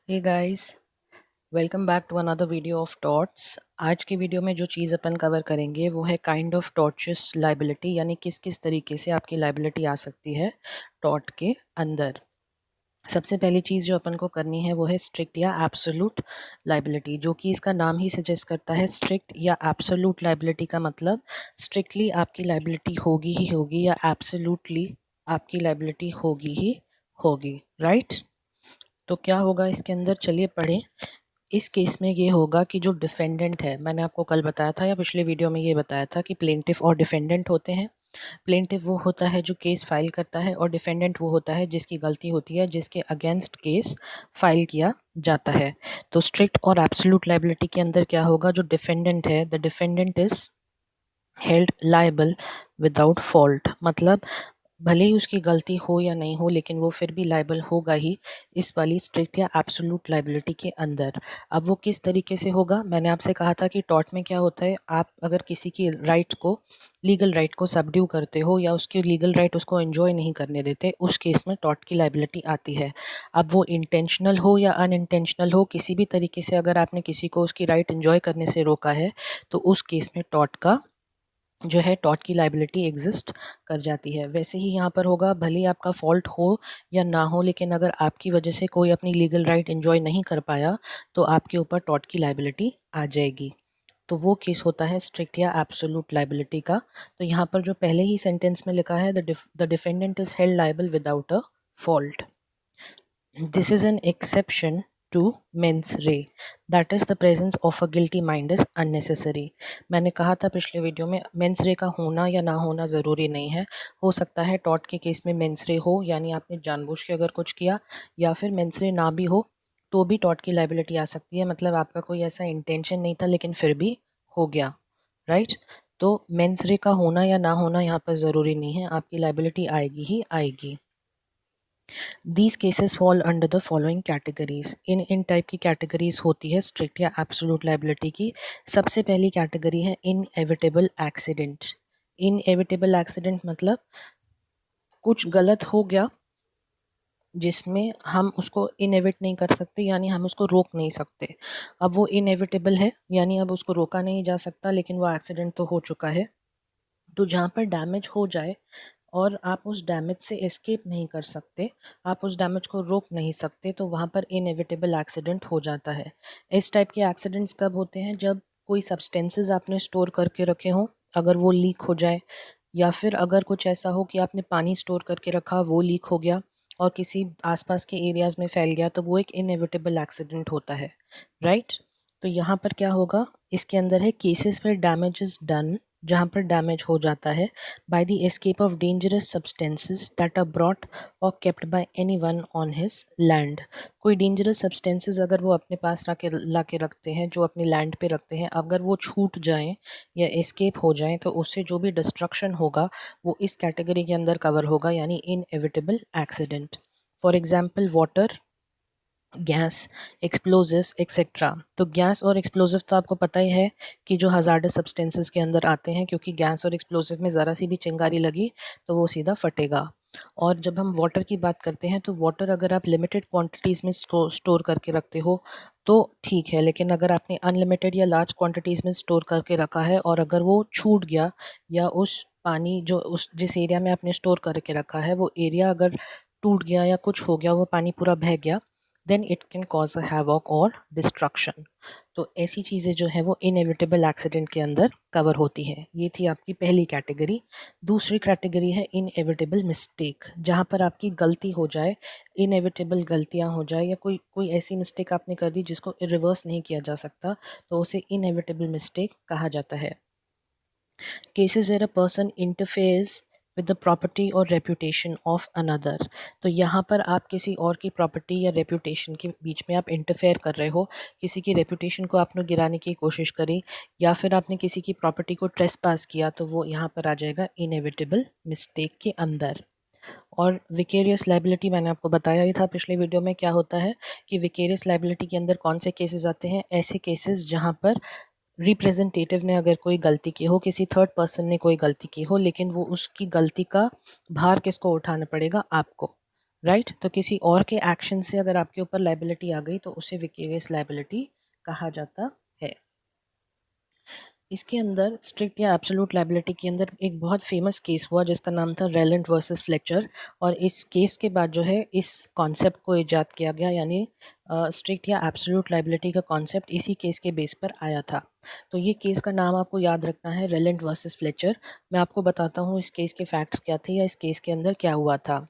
Hey guys, welcome back to another video of torts. आज की video में जो चीज़ अपन कवर करेंगे वो है काइंड ऑफ टॉर्टियस लाइबिलिटी, यानी किस किस तरीके से आपकी लाइबिलिटी आ सकती है टॉट के अंदर। सबसे पहली चीज़ जो अपन को करनी है वो है स्ट्रिक्ट या एब्सोल्यूट लाइबिलिटी, जो कि इसका नाम ही सजेस्ट करता है। स्ट्रिक्ट या एब्सोल्यूट लाइबिलिटी का मतलब स्ट्रिक्टली आपकी लाइबिलिटी होगी ही होगी या एब्सोल्यूटली आपकी लाइबिलिटी होगी ही होगी, राइट। तो क्या होगा इसके अंदर, चलिए पढ़ें। इस केस में ये होगा कि जो डिफेंडेंट है, मैंने आपको कल बताया था या पिछले वीडियो में ये बताया था कि प्लेंटिफ और डिफेंडेंट होते हैं। प्लेंटिफ वो होता है जो केस फाइल करता है और डिफेंडेंट वो होता है जिसकी गलती होती है, जिसके अगेंस्ट केस फाइल किया जाता है। तो स्ट्रिक्ट और एब्सोल्यूट लाइबिलिटी के अंदर क्या होगा, जो डिफेंडेंट है, the defendant is held liable without fault, मतलब भले ही उसकी गलती हो या नहीं हो लेकिन वो फिर भी लाइबल होगा ही इस वाली स्ट्रिक्ट या एब्सोल्यूट लाइबिलिटी के अंदर। अब वो किस तरीके से होगा, मैंने आपसे कहा था कि टॉर्ट में क्या होता है, आप अगर किसी की राइट को, लीगल राइट को सबड्यू करते हो या उसकी लीगल राइट उसको एंजॉय नहीं करने देते, उस केस में टॉर्ट की लाइबिलिटी आती है। अब वो इंटेंशनल हो या अनइंटेंशनल हो, किसी भी तरीके से अगर आपने किसी को उसकी राइट एंजॉय करने से रोका है तो उस केस में टॉर्ट का जो है, टॉर्ट की लाइबिलिटी एग्जिस्ट कर जाती है। वैसे ही यहाँ पर होगा, भले ही आपका फॉल्ट हो या ना हो, लेकिन अगर आपकी वजह से कोई अपनी लीगल राइट एंजॉय नहीं कर पाया तो आपके ऊपर टॉर्ट की लाइबिलिटी आ जाएगी। तो वो केस होता है स्ट्रिक्ट या एब्सोल्यूट लाइबिलिटी का। तो यहाँ पर जो पहले ही सेंटेंस में लिखा है, the defendant is held liable without a fault, this is an exception to mens रे, that is the presence of a guilty mind is unnecessary। मैंने कहा था पिछले वीडियो में, मेंस रे का होना या ना होना ज़रूरी नहीं है। हो सकता है टॉट के केस में मेंस रे हो, यानी आपने जानबूझ के अगर कुछ किया, या फिर मेंस रे ना भी हो तो भी टॉट की लाइबिलिटी आ सकती है, मतलब आपका कोई ऐसा इंटेंशन नहीं था लेकिन फिर भी हो गया, राइट। तो मेंस रे का होना या ना होना यहाँ पर ज़रूरी नहीं है, आपकी लाइबिलिटी आएगी ही आएगी। These cases fall under the following categories, in type की कैटेगरीज होती है स्ट्रिक्ट या एब्सोल्यूट लाइबिलिटी की। सबसे पहली कैटेगरी है इनएविटेबल एक्सीडेंट। इनएविटेबल एक्सीडेंट मतलब कुछ गलत हो गया जिसमें हम उसको इनएविट नहीं कर सकते, यानी हम उसको रोक नहीं सकते। अब वो इनएविटेबल है, यानी अब उसको रोका नहीं जा सकता, लेकिन वो एक्सीडेंट तो हो चुका है। तो जहाँ पर डैमेज हो जाए और आप उस डैमेज से एस्केप नहीं कर सकते, आप उस डैमेज को रोक नहीं सकते, तो वहाँ पर इनएविटेबल एक्सीडेंट हो जाता है। इस टाइप के एक्सीडेंट्स कब होते हैं, जब कोई सब्सटेंसेस आपने स्टोर करके रखे हों, अगर वो लीक हो जाए, या फिर अगर कुछ ऐसा हो कि आपने पानी स्टोर करके रखा, वो लीक हो गया और किसी आसपास के एरियाज़ में फैल गया, तो वो एक इनएविटेबल एक्सीडेंट होता है, राइट। तो यहाँ पर क्या होगा, इसके अंदर है केसेस में डैमेज इज डन, जहाँ पर डैमेज हो जाता है by the escape of dangerous substances that are brought or kept by anyone on his land। कोई डेंजरस सब्सटेंसेस अगर वो अपने पास ला के रखते हैं, जो अपनी लैंड पे रखते हैं, अगर वो छूट जाएं या एस्केप हो जाएं तो उससे जो भी डिस्ट्रक्शन होगा वो इस कैटेगरी के अंदर कवर होगा, यानी inevitable accident. For example water, gas, explosives etcetera. तो गैस और एक्सप्लोजिव तो आपको पता ही है कि जो हज़ार्डस सब्सटेंसेस के अंदर आते हैं, क्योंकि गैस और एक्सप्लोजिव में ज़रा सी भी चिंगारी लगी तो वो सीधा फटेगा। और जब हम वाटर की बात करते हैं तो वाटर अगर आप लिमिटेड क्वांटिटीज़ में स्टोर करके रखते हो तो ठीक है, लेकिन अगर आपने अनलिमिटेड या लार्ज क्वांटिटीज़ में स्टोर करके रखा है और अगर वो छूट गया, या उस पानी जो उस जिस एरिया में आपने स्टोर करके रखा है वो एरिया अगर टूट गया या कुछ हो गया, वो पानी पूरा बह गया, then it can cause a havoc और डिस्ट्रक्शन। तो ऐसी चीज़ें जो है वो इनएविटेबल एक्सीडेंट के अंदर कवर होती है। ये थी आपकी पहली कैटेगरी। दूसरी कैटेगरी है इनएविटेबल मिस्टेक, जहाँ पर आपकी गलती हो जाए, इनएविटेबल गलतियाँ हो जाए, या कोई कोई ऐसी मिस्टेक आपने कर दी जिसको रिवर्स नहीं किया जा सकता, तो उसे इनएविटेबल मिस्टेक कहा जाता है। Cases where a person interferes with the property और रेपुटेशन ऑफ अनदर। तो यहाँ पर आप किसी और की प्रॉपर्टी या रेपुटेशन के बीच में आप इंटरफेयर कर रहे हो, किसी की रेपुटेशन को आपने गिराने की कोशिश करी, या फिर आपने किसी की प्रॉपर्टी को ट्रेस पास किया, तो वो यहाँ पर आ जाएगा इनएविटेबल मिस्टेक के अंदर। और विकेरियस लाइबिलिटी मैंने आपको बताया ही था पिछले वीडियो में, क्या होता है कि विकेरियस लाइबिलिटी के अंदर कौन से केसेस आते हैं, ऐसे केसेस जहाँ पर रिप्रेजेंटेटिव ने अगर कोई गलती की हो, किसी थर्ड पर्सन ने कोई गलती की हो, लेकिन वो उसकी गलती का भार किसको उठाना पड़ेगा, आपको, राइट। तो किसी और के एक्शन से अगर आपके ऊपर लाइबिलिटी आ गई तो उसे विकेरियस लाइबिलिटी कहा जाता है। इसके अंदर स्ट्रिक्ट या एब्सोल्यूट लाइबिलिटी के अंदर एक बहुत फेमस केस हुआ जिसका नाम था रेलेंट वर्सेस फ्लेचर, और इस केस के बाद जो है इस कॉन्सेप्ट को इजाद किया गया, यानी स्ट्रिक्ट या एब्सोल्यूट लाइबिलिटी का कॉन्सेप्ट इसी केस के बेस पर आया था। तो ये केस का नाम आपको याद रखना है, रेलेंट वर्सेस फ्लेचर। मैं आपको बताता हूँ इस केस के फैक्ट्स क्या थे या इस केस के अंदर क्या हुआ था।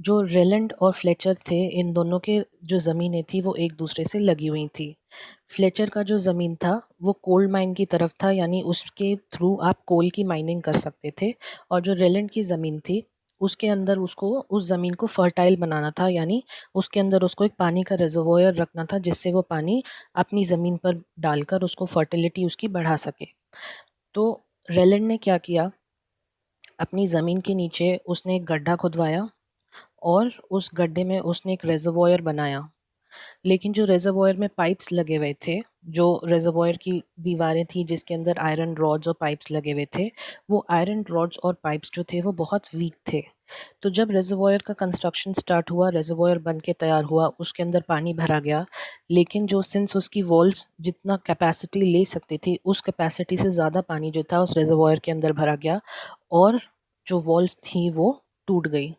जो रेलेंट और फ्लेचर थे, इन दोनों के जो ज़मीनें थी वो एक दूसरे से लगी हुई थी। फ्लेचर का जो ज़मीन था वो कोल माइन की तरफ था, यानी उसके थ्रू आप कोल की माइनिंग कर सकते थे। और जो रेलेंट की ज़मीन थी उसके अंदर उसको उस ज़मीन को फर्टाइल बनाना था, यानी उसके अंदर उसको एक पानी का रिजर्वोयर रखना था जिससे वो पानी अपनी ज़मीन पर डालकर उसको फर्टिलिटी उसकी बढ़ा सके। तो रेलेंट ने क्या किया, अपनी ज़मीन के नीचे उसने एक गड्ढा खुदवाया और उस गड्ढे में उसने एक रिजर्वोयर बनाया। लेकिन जो रिजर्वोयर में पाइप्स लगे हुए थे, जो रिजर्वोयर की दीवारें थी जिसके अंदर आयरन रॉड्स और पाइप्स लगे हुए थे, वो आयरन रॉड्स और पाइप्स जो थे वो बहुत वीक थे। तो जब रिजर्वोयर का कंस्ट्रक्शन स्टार्ट हुआ, रिजर्वोयर बन के तैयार हुआ, उसके अंदर पानी भरा गया, लेकिन जो सिंस उसकी वॉल्स जितना कैपेसिटी ले सकती थी उस कैपेसिटी से ज़्यादा पानी जो था उस रिजर्वोयर के अंदर भरा गया और जो वॉल्स थी वो टूट गई।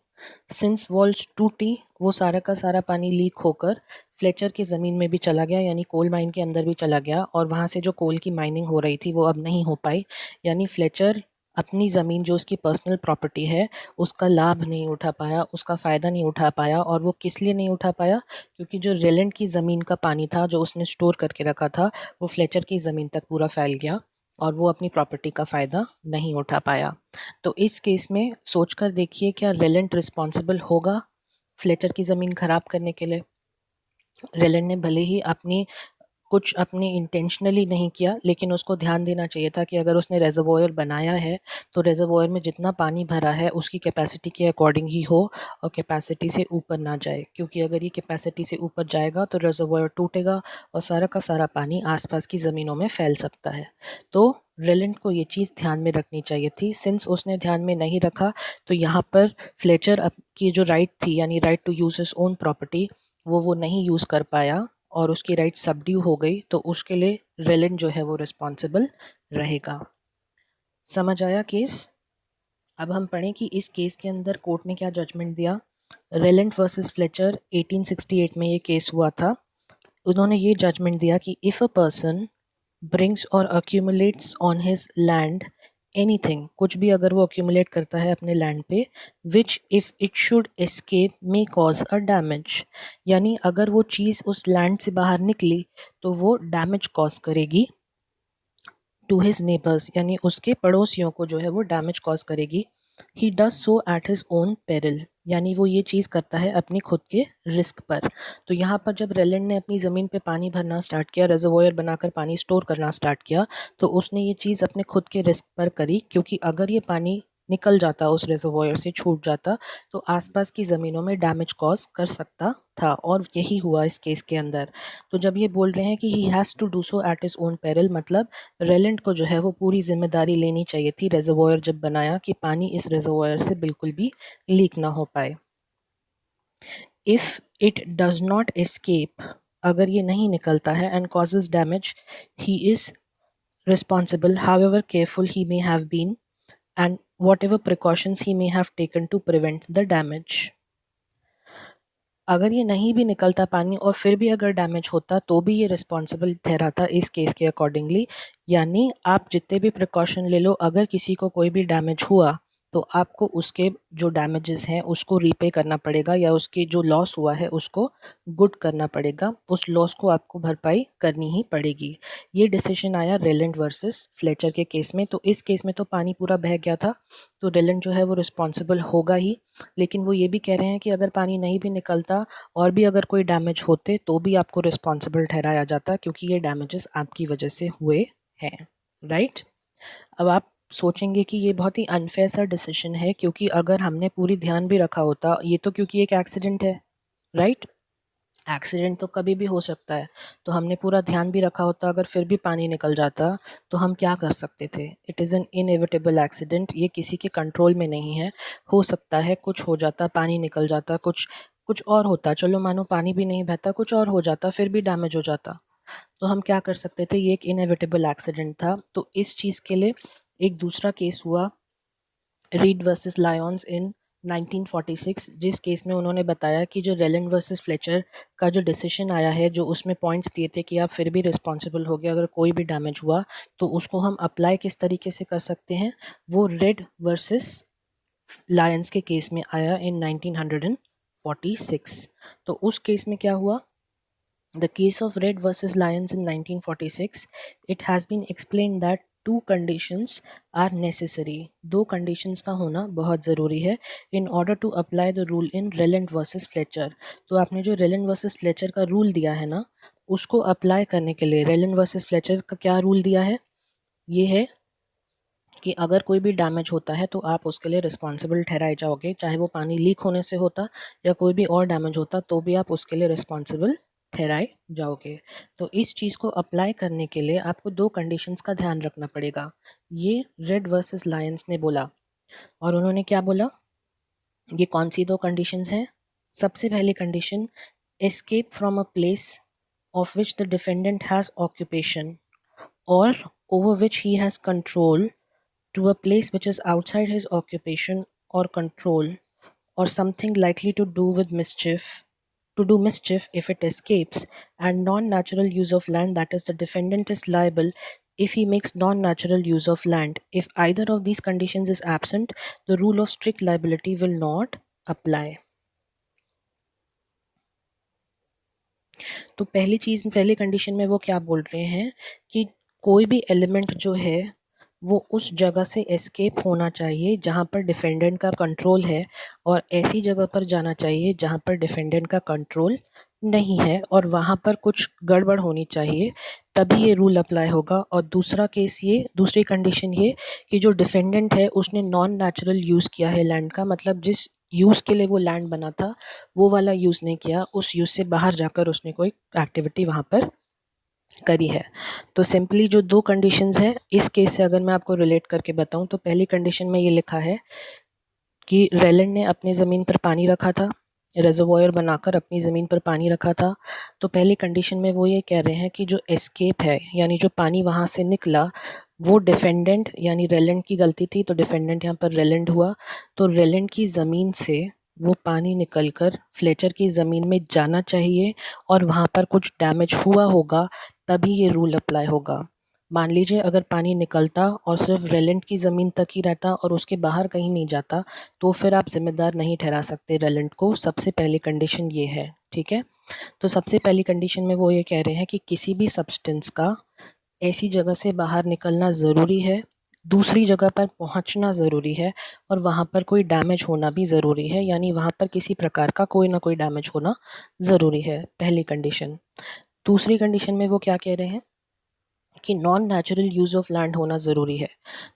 सिंस वॉल्स टूटी, वो सारा का सारा पानी लीक होकर फ्लेचर की ज़मीन में भी चला गया, यानी कोल माइन के अंदर भी चला गया, और वहाँ से जो कोल की माइनिंग हो रही थी वो अब नहीं हो पाई। यानी फ्लेचर अपनी ज़मीन जो उसकी पर्सनल प्रॉपर्टी है उसका लाभ नहीं उठा पाया, उसका फ़ायदा नहीं उठा पाया। और वो किस लिए नहीं उठा पाया, क्योंकि जो रेलेंट की ज़मीन का पानी था जो उसने स्टोर करके रखा था वो फ्लेचर की ज़मीन तक पूरा फैल गया और वो अपनी प्रॉपर्टी का फ़ायदा नहीं उठा पाया। तो इस केस में सोचकर देखिए, क्या रेलेंट रिस्पॉन्सिबल होगा फ्लेचर की ज़मीन ख़राब करने के लिए? रेलेंट ने भले ही अपनी इंटेंशनली नहीं किया, लेकिन उसको ध्यान देना चाहिए था कि अगर उसने रेजर्वोयर बनाया है तो रेजर्वोयर में जितना पानी भरा है उसकी कैपेसिटी के अकॉर्डिंग ही हो और कैपेसिटी से ऊपर ना जाए, क्योंकि अगर ये कैपेसिटी से ऊपर जाएगा तो रेजर्वोयर टूटेगा और सारा का सारा पानी आसपास की ज़मीनों में फैल सकता है। तो रेलेंट को ये चीज़ ध्यान में रखनी चाहिए थी। सिंस उसने ध्यान में नहीं रखा तो यहाँ पर फ्लेचर की जो राइट थी, यानी right to use his own property, वो नहीं यूज़ कर पाया और उसकी राइट सबड्यू हो गई, तो उसके लिए रेलेंट जो है वो रिस्पॉन्सिबल रहेगा। समझ आया केस? अब हम पढ़ें कि इस केस के अंदर कोर्ट ने क्या जजमेंट दिया। रेलेंट वर्सेस फ्लेचर 1868 में ये केस हुआ था। उन्होंने ये जजमेंट दिया कि इफ़ अ पर्सन ब्रिंग्स और अक्यूमुलेट्स ऑन हिज लैंड एनीथिंग, कुछ भी अगर वो अक्यूमुलेट करता है अपने लैंड पे, which if it should escape may cause a damage, यानी अगर वो चीज़ उस लैंड से बाहर निकली तो वो डैमेज कॉज करेगी टू हिज नेबर्स, यानी उसके पड़ोसियों को जो है वो डैमेज कॉज करेगी। He does so at his own peril, यानी वो ये चीज़ करता है अपनी खुद के रिस्क पर। तो यहाँ पर जब रेलेंट ने अपनी ज़मीन पे पानी भरना स्टार्ट किया, रिजर्वोयर बनाकर पानी स्टोर करना स्टार्ट किया, तो उसने ये चीज़ अपने खुद के रिस्क पर करी, क्योंकि अगर ये पानी निकल जाता, उस रिजर्वोयर से छूट जाता, तो आसपास की ज़मीनों में डैमेज कॉज कर सकता था, और यही हुआ इस केस के अंदर। तो जब ये बोल रहे हैं कि he has to do so at his own peril, मतलब रेलेंट को जो है वो पूरी जिम्मेदारी लेनी चाहिए थी रिजर्वोयर जब बनाया कि पानी इस रिजर्वोयर से बिल्कुल भी लीक ना हो पाए। If it does not escape, अगर ये नहीं निकलता है, and causes damage, he is responsible however careful he may have been and whatever precautions he may have taken to prevent the damage। अगर ये नहीं भी निकलता पानी और फिर भी अगर डैमेज होता तो भी ये रिस्पॉन्सिबल ठहराता इस केस के अकॉर्डिंगली। यानी आप जितने भी प्रिकॉशन ले लो, अगर किसी को कोई भी डैमेज हुआ तो आपको उसके जो डैमेजेस हैं उसको रीपे करना पड़ेगा, या उसके जो लॉस हुआ है उसको गुड करना पड़ेगा, उस लॉस को आपको भरपाई करनी ही पड़ेगी। ये डिसीजन आया रेलेंट वर्सेस फ्लेचर के केस में। तो इस केस में तो पानी पूरा बह गया था, तो रेलेंट जो है वो रिस्पॉन्सिबल होगा ही। लेकिन वो ये भी कह रहे हैं कि अगर पानी नहीं भी निकलता और भी अगर कोई डैमेज होते तो भी आपको रिस्पॉन्सिबल ठहराया जाता, क्योंकि ये डैमेजेस आपकी वजह से हुए हैं। राइट। अब आप सोचेंगे कि ये बहुत ही अनफेयर सा डिसीजन है, क्योंकि अगर हमने पूरी ध्यान भी रखा होता, ये तो क्योंकि एक एक्सीडेंट है, राइट, एक्सीडेंट तो कभी भी हो सकता है, तो हमने पूरा ध्यान भी रखा होता, अगर फिर भी पानी निकल जाता तो हम क्या कर सकते थे। It is an inevitable accident, ये किसी के कंट्रोल में नहीं है। हो सकता है कुछ हो जाता, पानी निकल जाता, कुछ कुछ और होता, चलो मानो पानी भी नहीं बहता, कुछ और हो जाता, फिर भी डैमेज हो जाता। तो हम क्या कर सकते थे, ये एक इनएविटेबल एक्सीडेंट था। तो इस चीज़ के लिए एक दूसरा केस हुआ, रीड वर्सेस लायंस इन 1946, जिस केस में उन्होंने बताया कि जो रेलन वर्सेस फ्लेचर का जो डिसीजन आया है, जो उसमें पॉइंट्स दिए थे कि आप फिर भी रिस्पॉन्सिबल हो गए अगर कोई भी डैमेज हुआ, तो उसको हम अप्लाई किस तरीके से कर सकते हैं, वो रेड वर्सेस लायंस के केस में आया इन 1946। तो उस केस में क्या हुआ, the case of Red versus Lyons in 1946, it has been explained that two conditions are necessary. दो conditions का होना बहुत ज़रूरी है in order to apply the rule in Relent versus Fletcher. तो आपने जो Relent versus Fletcher का रूल दिया है ना, उसको अप्लाई करने के लिए Relent versus Fletcher का क्या रूल दिया है, ये है कि अगर कोई भी डैमेज होता है तो आप उसके लिए रिस्पॉन्सिबल ठहराए जाओगे, चाहे वो पानी लीक होने से होता या कोई भी और डैमेज होता, तो भी आप उसके लिए रिस्पॉन्सिबल ठहराए जाओगे। तो इस चीज़ को अप्लाई करने के लिए आपको दो कंडीशंस का ध्यान रखना पड़ेगा। ये रेड वर्सेस लायंस ने बोला, और उन्होंने क्या बोला, ये कौन सी दो कंडीशंस हैं। सबसे पहली condition, escape from a place of which the defendant has occupation और over which he has control to a place which is outside his occupation or control, or something likely to do with mischief, to do mischief if it escapes, and non-natural use of land, that is the defendant is liable if he makes non-natural use of land. If either of these conditions is absent, the rule of strict liability will not apply. तो पहली चीज़, पहली condition में वो क्या बोल रहे हैं कि कोई भी एलिमेंट जो है वो उस जगह से एस्केप होना चाहिए जहाँ पर डिफेंडेंट का कंट्रोल है, और ऐसी जगह पर जाना चाहिए जहाँ पर डिफेंडेंट का कंट्रोल नहीं है, और वहाँ पर कुछ गड़बड़ होनी चाहिए, तभी ये रूल अप्लाई होगा। और दूसरा केस ये, दूसरी कंडीशन ये कि जो डिफेंडेंट है उसने नॉन नेचुरल यूज़ किया है लैंड का, मतलब जिस यूज़ के लिए वो लैंड बना था वो वाला यूज़ नहीं किया, उस यूज़ से बाहर जाकर उसने कोई एक्टिविटी वहाँ पर करी है। तो सिंपली जो दो कंडीशंस हैं इस केस से अगर मैं आपको रिलेट करके बताऊं, तो पहली कंडीशन में ये लिखा है कि रेलन ने अपनी ज़मीन पर पानी रखा था, रिजर्वॉयर बनाकर अपनी ज़मीन पर पानी रखा था। तो पहली कंडीशन में वो ये कह रहे हैं कि जो एस्केप है, यानी जो पानी वहाँ से निकला, वो डिफेंडेंट यानी रेलेंट की गलती थी, तो डिफेंडेंट यहाँ पर रेलेंट हुआ। तो रेलेंट की ज़मीन से वो पानी निकलकर फ्लेचर की ज़मीन में जाना चाहिए, और वहाँ पर कुछ डैमेज हुआ होगा, तभी ये रूल अप्लाई होगा। मान लीजिए अगर पानी निकलता और सिर्फ रेलेंट की ज़मीन तक ही रहता और उसके बाहर कहीं नहीं जाता, तो फिर आप ज़िम्मेदार नहीं ठहरा सकते रेलेंट को। सबसे पहली कंडीशन ये है, ठीक है। तो सबसे पहली कंडीशन में वो ये कह रहे हैं कि किसी भी सब्सटेंस का ऐसी जगह से बाहर निकलना ज़रूरी है, दूसरी जगह पर पहुंचना ज़रूरी है, और वहाँ पर कोई डैमेज होना भी ज़रूरी है, यानी वहाँ पर किसी प्रकार का कोई ना कोई डैमेज होना ज़रूरी है, पहली कंडीशन। दूसरी कंडीशन में वो क्या कह रहे हैं कि non natural use of land होना ज़रूरी है।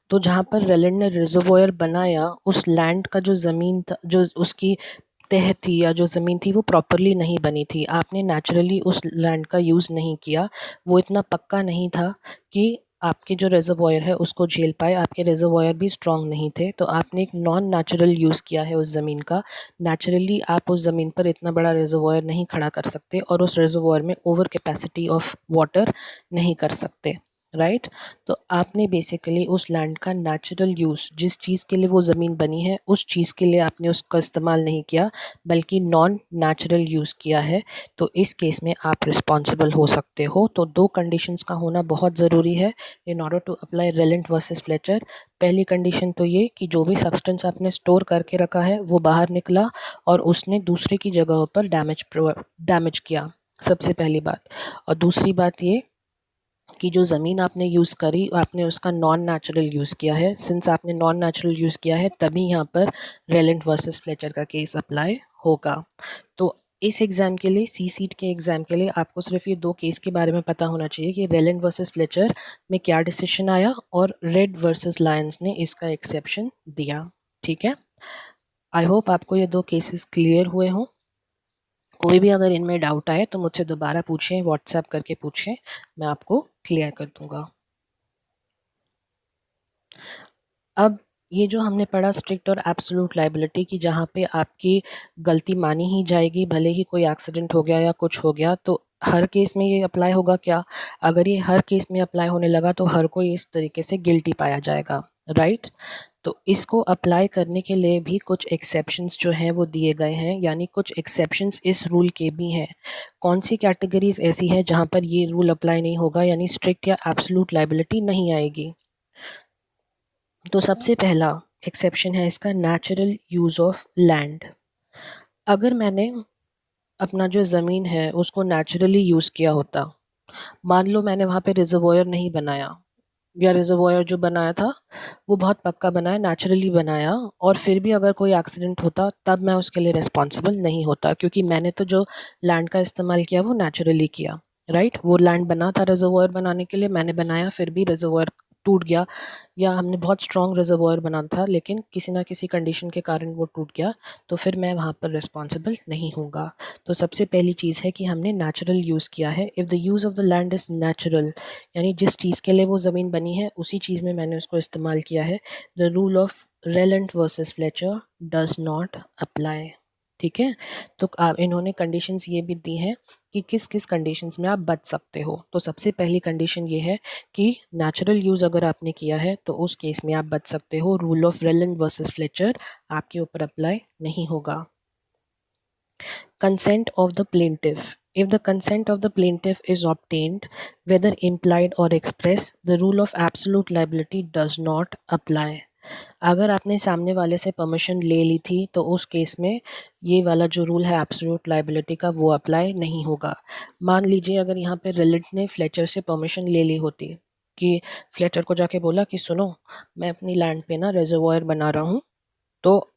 तो जहाँ पर रेलेंट ने रिजर्वॉयर बनाया, उस लैंड का जो ज़मीन था, जो उसकी तह थी या जो ज़मीन थी, वो प्रॉपरली नहीं बनी थी। आपने नेचुरली उस लैंड का यूज़ नहीं किया, वो इतना पक्का नहीं था कि आपके जो रिजर्वॉयर है उसको झेल पाए, आपके रिजर्वॉयर भी स्ट्रॉन्ग नहीं थे, तो आपने एक नॉन नेचुरल यूज़ किया है उस ज़मीन का। नेचुरली आप उस ज़मीन पर इतना बड़ा रिजर्वॉयर नहीं खड़ा कर सकते, और उस रिजर्वॉयर में ओवर कैपेसिटी ऑफ वाटर नहीं कर सकते, राइट। तो आपने बेसिकली उस लैंड का नेचुरल यूज़, जिस चीज़ के लिए वो ज़मीन बनी है उस चीज़ के लिए आपने उसका इस्तेमाल नहीं किया, बल्कि नॉन नेचुरल यूज़ किया है। तो इस केस में आप रिस्पॉन्सिबल हो सकते हो। तो दो कंडीशंस का होना बहुत ज़रूरी है in order to apply Rylands versus Fletcher. पहली कंडीशन तो ये कि जो भी सब्सटेंस आपने स्टोर करके रखा है वो बाहर निकला और उसने दूसरे की जगहों पर डैमेज किया, सबसे पहली बात। और दूसरी बात ये कि जो ज़मीन आपने यूज़ करी, आपने उसका नॉन नेचुरल यूज़ किया है। सिंस आपने नॉन नेचुरल यूज़ किया है, तभी यहाँ पर रेलेंट वर्सेस फ्लेचर का केस अप्लाई होगा। तो इस एग्ज़ाम के लिए, सी सीट के एग्ज़ाम के लिए, आपको सिर्फ ये दो केस के बारे में पता होना चाहिए कि रेलेंट वर्सेस फ्लेचर में क्या डिसीजन आया और रेड वर्सेस लायंस ने इसका एक्सेप्शन दिया, ठीक है। आई होप आपको ये दो केसेस क्लियर हुए हों। कोई भी अगर इनमें डाउट आए तो मुझसे दोबारा पूछें, व्हाट्सएप करके पूछें, मैं आपको क्लियर कर दूँगा। अब ये जो हमने पढ़ा स्ट्रिक्ट और एब्सोल्यूट लायबिलिटी की, जहाँ पे आपकी गलती मानी ही जाएगी, भले ही कोई एक्सीडेंट हो गया या कुछ हो गया, तो हर केस में ये अप्लाई होगा क्या? अगर ये हर केस में अप्लाई होने लगा तो हर कोई इस तरीके से गिल्टी पाया जाएगा, राइट? तो इसको अप्लाई करने के लिए भी कुछ एक्सेप्शंस जो हैं वो दिए गए हैं, यानी कुछ एक्सेप्शंस इस रूल के भी हैं। कौन सी कैटेगरीज ऐसी है जहाँ पर ये रूल अप्लाई नहीं होगा, यानी स्ट्रिक्ट या एब्सोल्यूट लायबिलिटी नहीं आएगी? तो सबसे पहला एक्सेप्शन है इसका, नेचुरल यूज़ ऑफ लैंड। अगर मैंने अपना जो ज़मीन है उसको नेचुरली यूज़ किया होता, मान लो मैंने वहाँ पे रिजर्वोयर नहीं बनाया, या रिजर्वोयर जो बनाया था वो बहुत पक्का बनाया, नेचुरली बनाया, और फिर भी अगर कोई एक्सीडेंट होता तब मैं उसके लिए रिस्पॉन्सिबल नहीं होता, क्योंकि मैंने तो जो लैंड का इस्तेमाल किया वो नेचुरली किया, राइट? वो लैंड बना था रिजर्वोयर बनाने के लिए, मैंने बनाया, फिर भी रिजर्वोयर टूट गया, या हमने बहुत स्ट्रॉन्ग रिजर्वोयर बना था लेकिन किसी ना किसी कंडीशन के कारण वो टूट गया, तो फिर मैं वहाँ पर रिस्पॉन्सिबल नहीं हूँगा। तो सबसे पहली चीज़ है कि हमने नेचुरल यूज़ किया है। If the use of the land is natural, यानी जिस चीज़ के लिए वो ज़मीन बनी है उसी चीज़ में मैंने उसको इस्तेमाल किया है, the rule of Rylands versus Fletcher does not apply. ठीक है? तो इन्होंने कंडीशंस ये भी दी हैं कि किस किस कंडीशंस में आप बच सकते हो। तो सबसे पहली कंडीशन ये है कि नेचुरल यूज़ अगर आपने किया है तो उस केस में आप बच सकते हो, rule of Rylands versus Fletcher आपके ऊपर अप्लाई नहीं होगा। Consent of the plaintiff. If the consent of the plaintiff is obtained, whether implied or express, the rule of absolute liability does not apply. अगर आपने सामने वाले से परमिशन ले ली थी तो उस केस में ये वाला जो रूल है एब्सोल्यूट लायबिलिटी का वो अप्लाई नहीं होगा। मान लीजिए अगर यहाँ पे रिलेट ने फ्लेचर से परमिशन ले ली होती, कि फ्लेचर को जाके बोला कि सुनो, मैं अपनी लैंड पे ना रिजर्वॉयर बना रहा हूँ, तो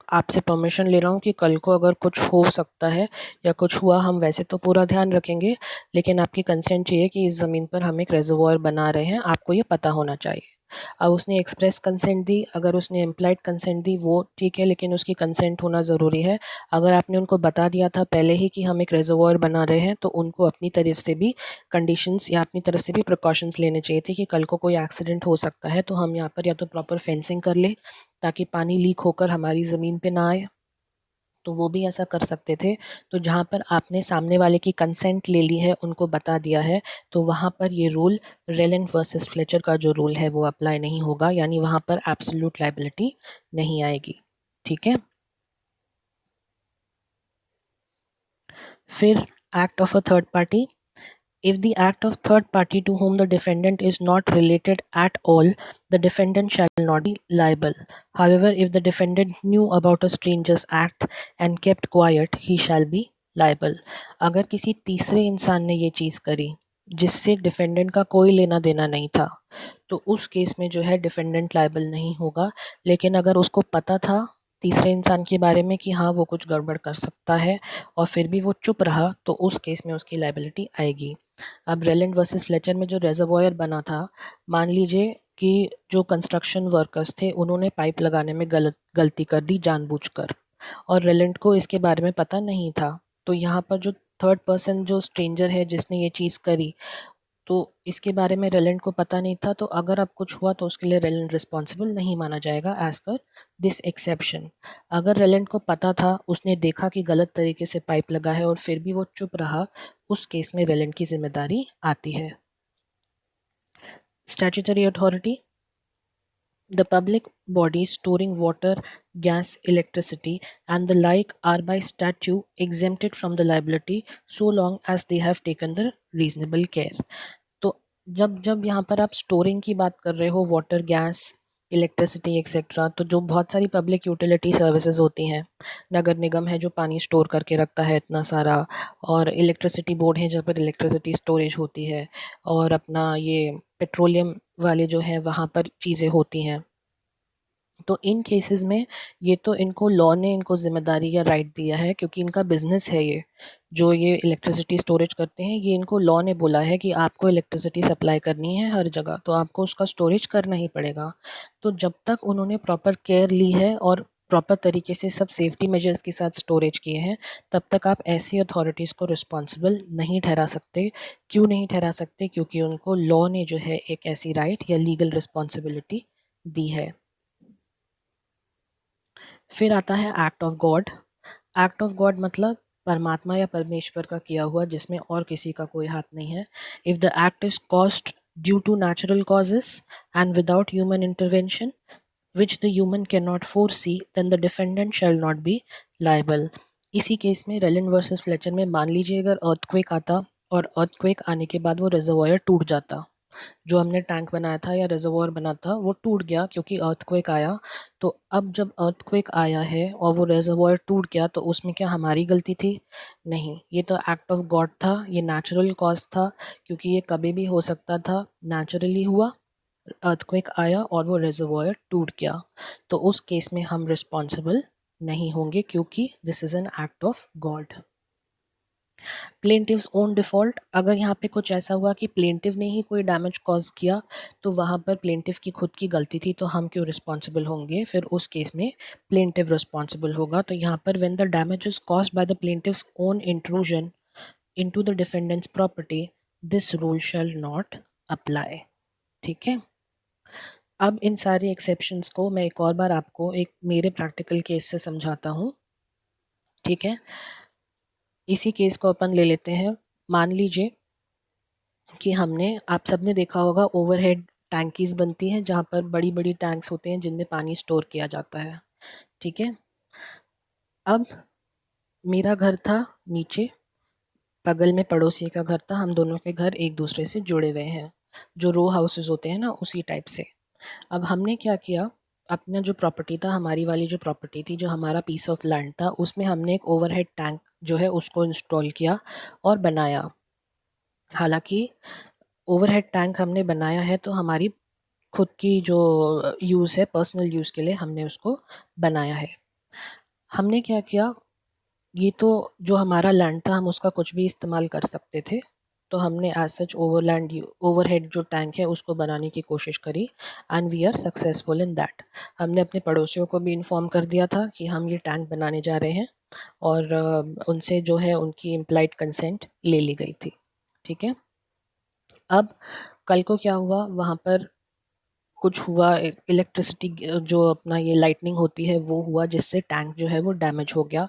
आपसे परमिशन ले रहा हूँ कि कल को अगर कुछ हो सकता है या कुछ हुआ, हम वैसे तो पूरा ध्यान रखेंगे लेकिन आपकी कंसेंट चाहिए कि इस ज़मीन पर हम एक रिजर्वॉयर बना रहे हैं, आपको ये पता होना चाहिए। अब उसने एक्सप्रेस कंसेंट दी, अगर उसने इम्प्लाइड कंसेंट दी वो ठीक है, लेकिन उसकी कंसेंट होना ज़रूरी है। अगर आपने उनको बता दिया था पहले ही कि हम एक रिजर्वॉयर बना रहे हैं, तो उनको अपनी तरफ से भी कंडीशंस या अपनी तरफ से भी प्रिकॉशंस लेने चाहिए थे कि कल को कोई एक्सीडेंट हो सकता है, तो हम यहाँ पर या तो प्रॉपर फेंसिंग कर ले ताकि पानी लीक होकर हमारी ज़मीन पे ना आए, तो वो भी ऐसा कर सकते थे। तो जहाँ पर आपने सामने वाले की कंसेंट ले ली है, उनको बता दिया है, तो वहाँ पर ये रूल रेलेंट वर्सेस फ्लेचर का जो रूल है वो अप्लाई नहीं होगा, यानी वहाँ पर एब्सोल्यूट लायबिलिटी नहीं आएगी। ठीक है? फिर act of a third party. If the act of third party to whom the defendant is not related at all, the defendant shall not be liable. However, if the defendant knew about a stranger's act and kept quiet, he shall be liable. अगर किसी तीसरे इंसान ने ये चीज़ करी जिससे defendant का कोई लेना देना नहीं था, तो उस केस में जो है डिफेंडेंट लायबल नहीं होगा। लेकिन अगर उसको पता था तीसरे इंसान के बारे में कि हाँ वो कुछ गड़बड़ कर सकता है और फिर भी वो चुप रहा, तो उस केस में उसकी लायबिलिटी आएगी। अब रेलेंट वर्सेस फ्लेचर में जो रिजर्वॉयर बना था, मान लीजिए कि जो कंस्ट्रक्शन वर्कर्स थे उन्होंने पाइप लगाने में गलती कर दी जानबूझकर, और रेलेंट को इसके बारे में पता नहीं था। तो यहाँ पर जो थर्ड पर्सन जो स्ट्रेंजर है जिसने ये चीज़ करी, तो इसके बारे में रेलेंट को पता नहीं था, तो अगर अब कुछ हुआ तो उसके लिए रेलेंट रिस्पॉन्सिबल नहीं माना जाएगा एज पर दिस एक्सेप्शन। अगर रेलेंट को पता था, उसने देखा कि गलत तरीके से पाइप लगा है और फिर भी वो चुप रहा, उस केस में रेलेंट की जिम्मेदारी आती है। Statutory authority. The public bodies storing water, gas, electricity, and the like are by statute exempted from the liability so long as they have taken the reasonable care. तो जब जब यहाँ पर आप स्टोरिंग की बात कर रहे हो, वाटर, गैस, इलेक्ट्रिसिटी एक्सेट्रा, तो जो बहुत सारी पब्लिक यूटिलिटी सर्विसेज होती हैं, नगर निगम है जो पानी स्टोर करके रखता है इतना सारा, और इलेक्ट्रिसिटी बोर्ड है जहाँ पर इलेक्ट्रिसिटी स्टोरेज होती है, और अपना ये पेट्रोलियम वाले जो हैं वहाँ पर चीज़ें होती हैं। तो इन केसेस में ये तो इनको लॉ ने इनको ज़िम्मेदारी या राइट दिया है, क्योंकि इनका बिज़नेस है ये, जो ये इलेक्ट्रिसिटी स्टोरेज करते हैं, ये इनको लॉ ने बोला है कि आपको इलेक्ट्रिसिटी सप्लाई करनी है हर जगह, तो आपको उसका स्टोरेज करना ही पड़ेगा। तो जब तक उन्होंने प्रॉपर केयर ली है और प्रॉपर तरीके से सब सेफ्टी मेजर्स के साथ स्टोरेज किए हैं, तब तक आप ऐसी अथॉरिटीज़ को रिस्पॉन्सिबल नहीं ठहरा सकते। क्यों नहीं ठहरा सकते? क्योंकि उनको लॉ ने जो है एक ऐसी राइट या लीगल रिस्पॉन्सिबिलिटी दी है। फिर आता है act of God. Act of God मतलब परमात्मा या परमेश्वर का किया हुआ, जिसमें और किसी का कोई हाथ नहीं है। If the act is caused due to natural causes and without human intervention which the human cannot foresee, then the defendant shall not be liable। इसी केस में रेलिन वर्सेस फ्लेचर में मान लीजिए अगर अर्थक्वेक आता और अर्थक्वेक आने के बाद वो रिजर्वायर टूट जाता, जो हमने टैंक बनाया था या रिजर्वायर बना था वो टूट गया क्योंकि अर्थक्वेक आया। तो अब जब अर्थक्वेक आया है और वो रिजर्वायर टूट गया, तो उसमें क्या हमारी गलती थी? नहीं, ये तो एक्ट ऑफ गॉड था, ये नेचुरल कॉज था, क्योंकि ये कभी भी हो सकता था। नेचुरली हुआ, अर्थक्वेक आया और वो रिजर्वायर टूट गया, तो उस केस में हम रिस्पॉन्सिबल नहीं होंगे क्योंकि this is an act of God. Plaintiff's own default, अगर यहाँ पे कुछ ऐसा हुआ कि प्लेंटिव ने ही कोई डैमेज कॉज किया, तो वहाँ पर प्लेंटिव की खुद की गलती थी, तो हम क्यों रिस्पॉन्सिबल होंगे? फिर उस केस में प्लेंटिव रिस्पॉन्सिबल होगा। तो यहाँ पर when the damage is caused by the plaintiff's own intrusion into the defendant's property, this rule shall not apply. ठीक है। अब इन सारे एक्सेप्शंस को मैं एक और बार आपको एक मेरे प्रैक्टिकल केस से समझाता हूँ। ठीक है, इसी केस को अपन ले लेते हैं। मान लीजिए कि हमने, आप सबने देखा होगा ओवरहेड टैंकीज बनती हैं जहाँ पर बड़ी बड़ी टैंक्स होते हैं जिनमें पानी स्टोर किया जाता है। ठीक है, अब मेरा घर था नीचे, बगल में पड़ोसी का घर था, हम दोनों के घर एक दूसरे से जुड़े हुए हैं, जो रो हाउसेस होते हैं ना, उसी टाइप से। अब हमने क्या किया, अपना जो प्रॉपर्टी था, हमारी वाली जो प्रॉपर्टी थी, जो हमारा पीस ऑफ लैंड था, उसमें हमने एक ओवरहेड टैंक जो है उसको इंस्टॉल किया और बनाया। हालांकि ओवरहेड टैंक हमने बनाया है तो हमारी खुद की जो यूज़ है, पर्सनल यूज़ के लिए हमने उसको बनाया है। हमने क्या किया, ये तो जो हमारा लैंड था हम उसका कुछ भी इस्तेमाल कर सकते थे, तो हमने एज सच ओवरहेड जो टैंक है उसको बनाने की कोशिश करी, and we are successful in that. हमने अपने पड़ोसियों को भी इन्फॉर्म कर दिया था कि हम ये टैंक बनाने जा रहे हैं, और उनसे जो है उनकी इम्प्लाइड कंसेंट ले ली गई थी। ठीक है, अब कल को क्या हुआ, वहाँ पर कुछ हुआ, इलेक्ट्रिसिटी जो अपना ये लाइटनिंग होती है वो हुआ, जिससे टैंक जो है वो डैमेज हो गया।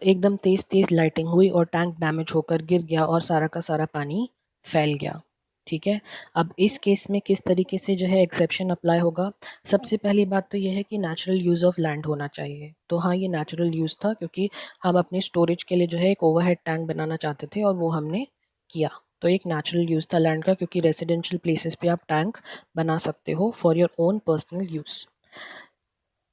एकदम तेज तेज लाइटिंग हुई और टैंक डैमेज होकर गिर गया और सारा का सारा पानी फैल गया। ठीक है, अब इस केस में किस तरीके से जो है एक्सेप्शन अप्लाई होगा? सबसे पहली बात तो ये है कि नेचुरल यूज़ ऑफ लैंड होना चाहिए। तो हाँ, ये नेचुरल यूज़ था क्योंकि हम अपने स्टोरेज के लिए जो है एक ओवरहेड टैंक बनाना चाहते थे और वो हमने किया। तो एक नेचुरल यूज़ था लैंड का, क्योंकि रेसिडेंशियल प्लेसेस पे आप टैंक बना सकते हो for your own personal use.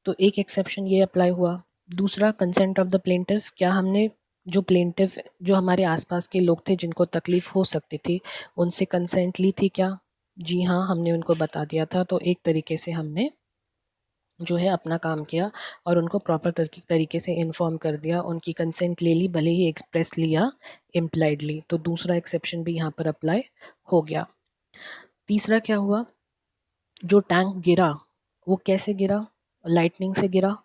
तो एक एक्सेप्शन ये अप्लाई हुआ। दूसरा, कंसेंट ऑफ द प्लेंटिव। क्या हमने जो प्लेंटिव, जो हमारे आसपास के लोग थे जिनको तकलीफ़ हो सकती थी, उनसे कंसेंट ली थी क्या? जी हाँ, हमने उनको बता दिया था। तो एक तरीके से हमने जो है अपना काम किया और उनको प्रॉपर तरीके से इन्फॉर्म कर दिया, उनकी कंसेंट ले ली, भले ही एक्सप्रेसली या इम्प्लाइडली। तो दूसरा एक्सेप्शन भी यहाँ पर अप्लाई हो गया। तीसरा क्या हुआ, जो टैंक गिरा वो कैसे गिरा? लाइटनिंग से गिरा।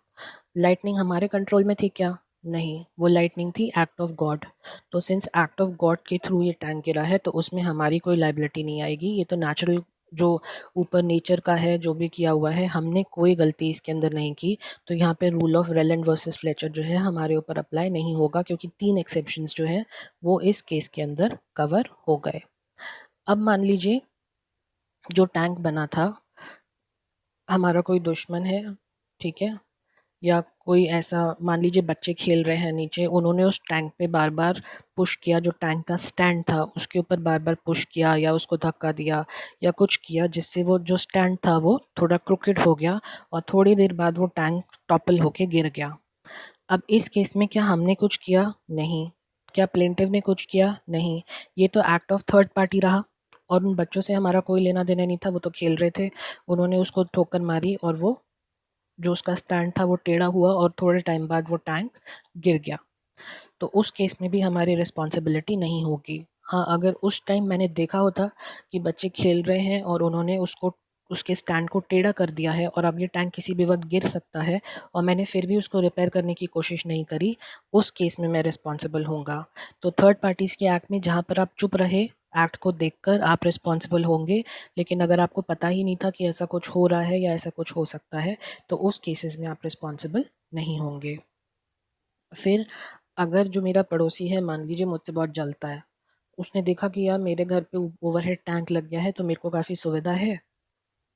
लाइटनिंग हमारे कंट्रोल में थी क्या? नहीं, वो लाइटनिंग थी एक्ट ऑफ गॉड। तो सिंस एक्ट ऑफ गॉड के थ्रू ये टैंक गिरा है, तो उसमें हमारी कोई लाइबिलिटी नहीं आएगी। ये तो नेचुरल, जो ऊपर नेचर का है, जो भी किया हुआ है, हमने कोई गलती इसके अंदर नहीं की। तो यहाँ पे rule of Rylands versus Fletcher जो है हमारे ऊपर अप्लाई नहीं होगा, क्योंकि 3 एक्सेप्शंस जो है वो इस केस के अंदर कवर हो गए। अब मान लीजिए जो टैंक बना था, हमारा कोई दुश्मन है, ठीक है, या कोई ऐसा, मान लीजिए बच्चे खेल रहे हैं नीचे, उन्होंने उस टैंक पे बार बार पुश किया, जो टैंक का स्टैंड था उसके ऊपर बार बार पुश किया या उसको धक्का दिया या कुछ किया, जिससे वो जो स्टैंड था वो थोड़ा क्रिकेट हो गया और थोड़ी देर बाद वो टैंक टॉपल होके गिर गया। अब इस केस में क्या हमने कुछ किया? नहीं। क्या प्लेंटिव ने कुछ किया? नहीं। ये तो एक्ट ऑफ थर्ड पार्टी रहा और उन बच्चों से हमारा कोई लेना देना नहीं था, वो तो खेल रहे थे, उन्होंने उसको ठोकर मारी और वो जो उसका स्टैंड था वो टेढ़ा हुआ और थोड़े टाइम बाद वो टैंक गिर गया। तो उस केस में भी हमारी रिस्पॉन्सिबिलिटी नहीं होगी। हाँ, अगर उस टाइम मैंने देखा होता कि बच्चे खेल रहे हैं और उन्होंने उसको उसके स्टैंड को टेढ़ा कर दिया है और अब ये टैंक किसी भी वक्त गिर सकता है और मैंने फिर भी उसको रिपेयर करने की कोशिश नहीं करी, उस केस में मैं रिस्पॉन्सिबल होऊंगा। तो थर्ड पार्टीज़ के एक्ट में जहाँ पर आप चुप रहे, एक्ट को देखकर आप रिस्पॉन्सिबल होंगे, लेकिन अगर आपको पता ही नहीं था कि ऐसा कुछ हो रहा है या ऐसा कुछ हो सकता है, तो उस केसेस में आप रिस्पॉन्सिबल नहीं होंगे। फिर अगर जो मेरा पड़ोसी है, मान लीजिए मुझसे बहुत जलता है, उसने देखा कि यार मेरे घर पे ओवरहेड टैंक लग गया है तो मेरे को काफ़ी सुविधा है,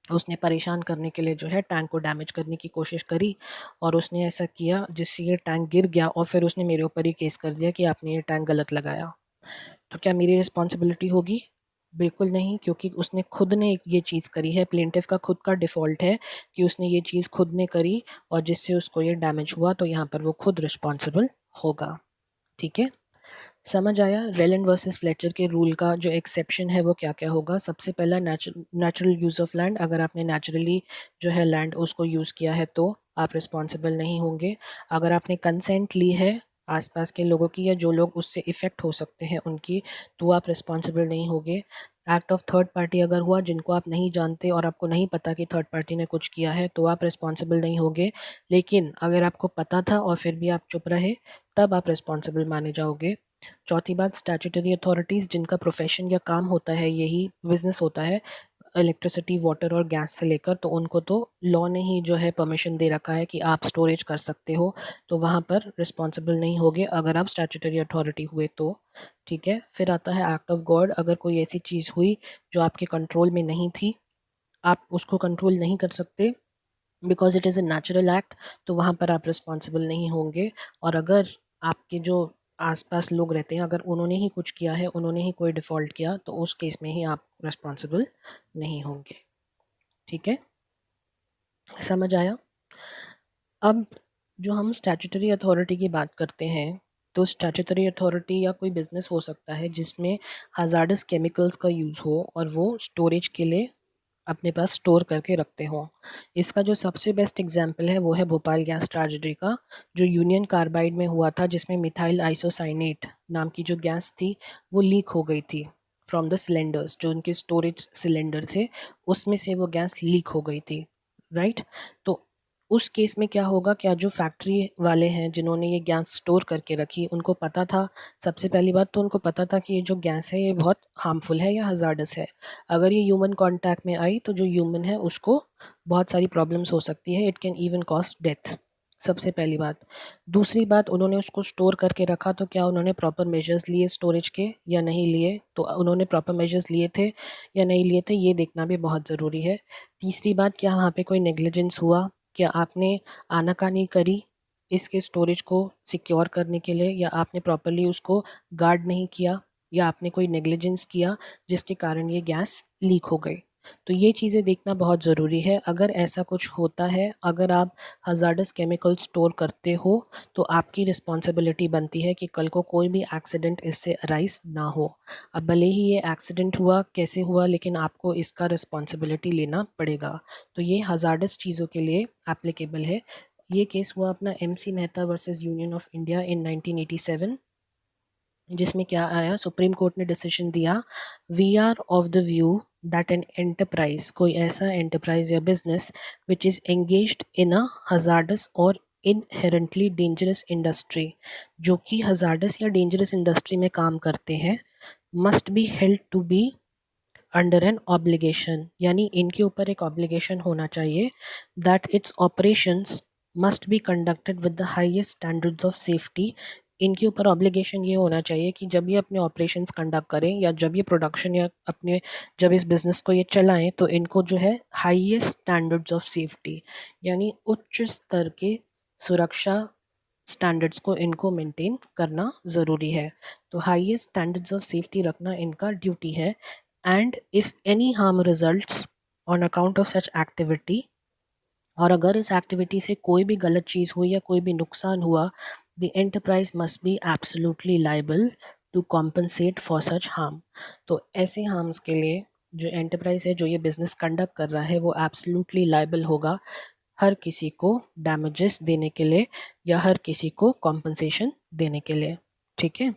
उसने परेशान करने के लिए जो है टैंक को डैमेज करने की कोशिश करी और उसने ऐसा किया जिससे ये टैंक गिर गया और फिर उसने मेरे ऊपर ही केस कर दिया कि आपने ये टैंक गलत लगाया। तो क्या मेरी रिस्पॉन्सिबिलिटी होगी? बिल्कुल नहीं, क्योंकि उसने खुद ने ये चीज़ करी है। प्लेंटिफ का खुद का डिफ़ॉल्ट है कि उसने ये चीज़ खुद ने करी और जिससे उसको ये डैमेज हुआ, तो यहाँ पर वो खुद रिस्पॉन्सिबल होगा। ठीक है? समझ आया रेलैंड वर्सेस फ्लेचर के रूल का जो एक्सेप्शन है वो क्या-क्या होगा? सबसे पहला नेचुरल यूज़ ऑफ लैंड, अगर आपने नेचुरली जो है लैंड उसको यूज़ किया है तो आप रिस्पॉन्सिबल नहीं होंगे। अगर आपने कंसेंट ली है आस-पास के लोगों की या जो लोग उससे इफ़ेक्ट हो सकते हैं उनकी, तो आप रिस्पॉन्सिबल नहीं होंगे। एक्ट ऑफ थर्ड पार्टी अगर हुआ जिनको आप नहीं जानते और आपको नहीं पता कि थर्ड पार्टी ने कुछ किया है, तो आप रिस्पॉन्सिबल नहीं होंगे। लेकिन अगर आपको पता था और फिर भी आप चुप रहे, तब आप रिस्पॉन्सिबल माने जाओगे। चौथी बात, स्टैट्यूटरी अथॉरिटीज़ जिनका प्रोफेशन या काम होता है, यही बिज़नेस होता है इलेक्ट्रिसिटी, वाटर और गैस से लेकर, तो उनको तो लॉ ने ही जो है परमिशन दे रखा है कि आप स्टोरेज कर सकते हो, तो वहाँ पर रिस्पॉन्सिबल नहीं होगे अगर आप स्टैट्यूटरी अथॉरिटी हुए तो। ठीक है? फिर आता है एक्ट ऑफ गॉड, अगर कोई ऐसी चीज़ हुई जो आपके कंट्रोल में नहीं थी, आप उसको कंट्रोल नहीं कर सकते because it is a natural act, तो वहाँ पर आप रिस्पॉन्सिबल नहीं होंगे। और अगर आपके जो आस-पास लोग रहते हैं, अगर उन्होंने ही कुछ किया है, उन्होंने ही कोई डिफ़ॉल्ट किया, तो उस केस में ही आप रिस्पॉन्सिबल नहीं होंगे। ठीक है? समझ आया? अब जो हम स्टैट्यूटरी अथॉरिटी की बात करते हैं, तो स्टैट्यूटरी अथॉरिटी या कोई बिज़नेस हो सकता है जिसमें हज़ार्डस केमिकल्स का यूज़ हो और वो स्टोरेज के लिए अपने पास स्टोर करके रखते हों। इसका जो सबसे बेस्ट एग्जांपल है वो है भोपाल गैस ट्रेजेडी का, जो यूनियन कार्बाइड में हुआ था, जिसमें मिथाइल आइसोसाइनेट नाम की जो गैस थी वो लीक हो गई थी फ्रॉम द सिलेंडर्स, जो उनके स्टोरेज सिलेंडर थे उसमें से वो गैस लीक हो गई थी। राइट? तो उस केस में क्या होगा, क्या जो फैक्ट्री वाले हैं जिन्होंने ये गैस स्टोर करके रखी, उनको पता था? सबसे पहली बात तो उनको पता था कि ये जो गैस है ये बहुत हार्मफुल है या हज़ार्डस है। अगर ये ह्यूमन कॉन्टैक्ट में आई तो जो ह्यूमन है उसको बहुत सारी प्रॉब्लम्स हो सकती है, it can even cause death. सबसे पहली बात। दूसरी बात, उन्होंने उसको स्टोर करके रखा तो क्या उन्होंने प्रॉपर मेजर्स लिए स्टोरेज के या नहीं लिए? तो उन्होंने प्रॉपर मेजर्स लिए थे या नहीं लिए थे, ये देखना भी बहुत ज़रूरी है। तीसरी बात, क्या वहाँ पे कोई नेग्लिजेंस हुआ? क्या आपने आनाकानी करी इसके स्टोरेज को सिक्योर करने के लिए, या आपने प्रॉपर्ली उसको गार्ड नहीं किया, या आपने कोई नेग्लिजेंस किया जिसके कारण ये गैस लीक हो गई? तो ये चीज़ें देखना बहुत ज़रूरी है। अगर ऐसा कुछ होता है, अगर आप हज़ार्डस केमिकल स्टोर करते हो, तो आपकी रिस्पॉन्सिबिलिटी बनती है कि कल को कोई भी एक्सीडेंट इससे अराइज़ ना हो। अब भले ही ये एक्सीडेंट हुआ, कैसे हुआ, लेकिन आपको इसका रिस्पॉन्सिबिलिटी लेना पड़ेगा। तो ये हज़ार्डस चीज़ों के लिए एप्लीकेबल है। ये केस हुआ अपना MC Mehta versus Union of India in 1987, जिसमें क्या आया, सुप्रीम कोर्ट ने डिसीजन दिया, we are of the view that an enterprise, कोई ऐसा एंटरप्राइज या business which is engaged in a hazardous और इनहेरेंटली डेंजरस इंडस्ट्री, जो कि हजार्डस या डेंजरस इंडस्ट्री में काम करते हैं, must be held to be under an obligation, यानी इनके ऊपर एक ऑब्लिगेशन होना चाहिए, that its operations must be conducted with the highest standards of safety. इनके ऊपर ऑब्लिगेशन ये होना चाहिए कि जब ये अपने ऑपरेशंस कंडक्ट करें या जब ये प्रोडक्शन या अपने जब इस बिज़नेस को ये चलाएं, तो इनको जो है हाईएस्ट स्टैंडर्ड्स ऑफ सेफ्टी, यानी उच्च स्तर के सुरक्षा स्टैंडर्ड्स को इनको मेंटेन करना ज़रूरी है। तो हाईएस्ट स्टैंडर्ड्स ऑफ सेफ्टी रखना इनका ड्यूटी है। And if any harm results on account of such activity, और अगर इस एक्टिविटी से कोई भी गलत चीज़ हुई या कोई भी नुकसान हुआ, the enterprise must be absolutely liable to compensate for such harm. तो ऐसे हार्म्स के लिए जो एंटरप्राइज है, जो ये बिज़नेस कंडक्ट कर रहा है, वो एब्सोल्युटली लायबल होगा हर किसी को डैमेजेस देने के लिए या हर किसी को कॉम्पनसेशन देने के लिए। ठीक है?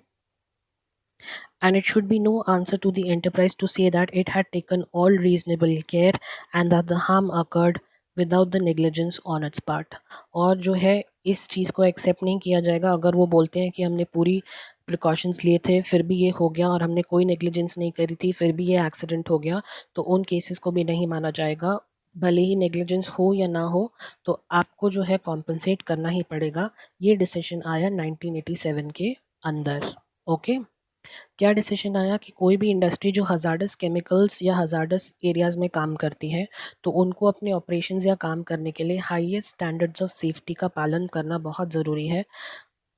and it should be no answer to the enterprise to say that it had taken all reasonable care and that the harm occurred without the negligence on its part. और जो है इस चीज़ को एक्सेप्ट नहीं किया जाएगा अगर वो बोलते हैं कि हमने पूरी प्रिकॉशंस लिए थे फिर भी ये हो गया और हमने कोई नेग्लिजेंस नहीं करी थी फिर भी ये एक्सीडेंट हो गया, तो उन केसेस को भी नहीं माना जाएगा। भले ही नेग्लिजेंस हो या ना हो, तो आपको जो है कॉम्पनसेट करना ही पड़ेगा। ये डिसीजन आया 1987 के अंदर। ओके, क्या डिसीजन आया कि कोई भी इंडस्ट्री जो हज़ार्डस केमिकल्स या हज़ार्डस एरियाज़ में काम करती है तो उनको अपने ऑपरेशंस या काम करने के लिए हाईएस्ट स्टैंडर्ड्स ऑफ सेफ्टी का पालन करना बहुत ज़रूरी है।